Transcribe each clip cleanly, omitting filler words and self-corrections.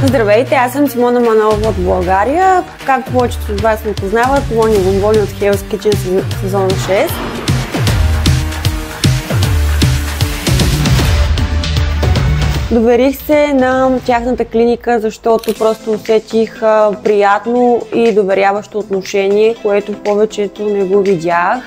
Здравейте, аз съм Симона Манолова от България. Както повечето от вас ме познават, Лони Бомбони от Hell's Kitchen сезон 6. Доверих се на тяхната клиника, защото просто усетих приятно и доверяващо отношение, което в повечето не го видях.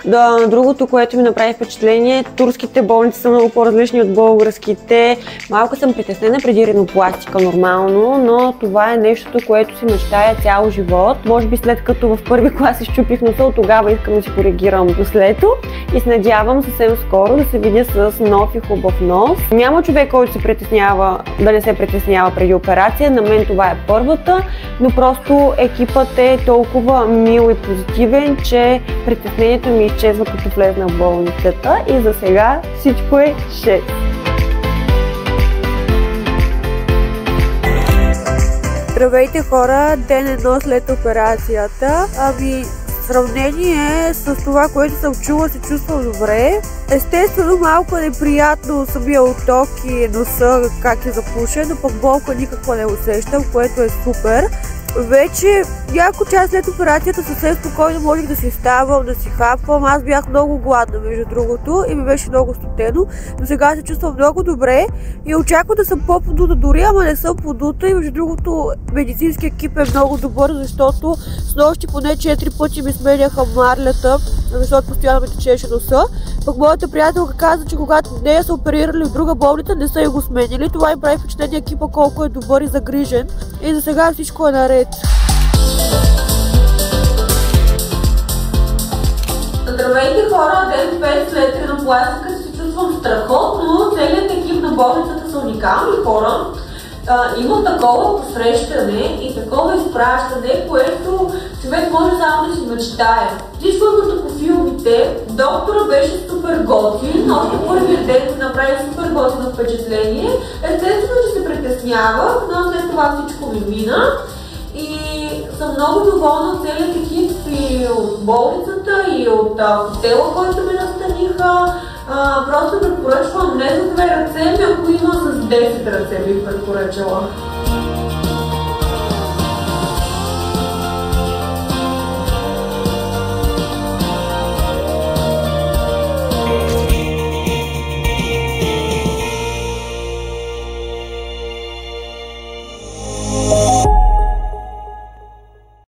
Другото, което ми направи впечатление, турските болници са много по-различни от българските. Малко съм притеснена преди ринопластика нормално, но това е нещото, което си мечтая цял живот. Може би след като в първи клас изчупих носа, от тогава искам да си коригирам нослето и се надявам съвсем скоро да се видя с нов и хубав нос. Няма човек, който се притеснява да не се притеснява преди операция. На мен това е първата, но просто екипът е толкова мил и позитивен, че притеснението ми изчезва като влезна в болницата и за сега всичко е 6. Здравейте хора, ден едно след операцията. В сравнение с това, което съм чула, се чувствам добре. Естествено, малко неприятно самия отток и носа, как е запушен, но пък болка никаква не усещам, което е супер. Вече няколко часа след операцията съвсем спокойно можех да си ставам, да си хапвам. Аз бях много гладна, между другото, и ми беше много студено, но сега се чувствам много добре и очаквам да съм по-подута дори, ама не съм подута. И между другото, медицински екип е много добър, защото с нощи поне 4 пъти ми сменяха марлята, защото постоянно ми течеше носа. Пък моята приятелка каза, че когато нея са оперирали в друга болница, не са и го сменили. Това им прави впечатление екипа колко е добър и загрижен. И за сега всичко е наред. Здравейте хора, ден 5 след ринопластика се чувствам страхотно. Целият екип на болницата са уникални хора. Има такова посрещане и такова изпращане, което човек може само да си мечтае. Всичко е като по филмите. Доктора беше супер готин, още първият ден ми направи супер готино впечатление. Естествено, че се притеснявах, но след това всичко ми мина. И съм много доволна от целият екип и от болницата, и от хотела, който ми настаниха. Просто препоръчвам не за 2 ръце, ако има с 10 ръце бих препоръчала.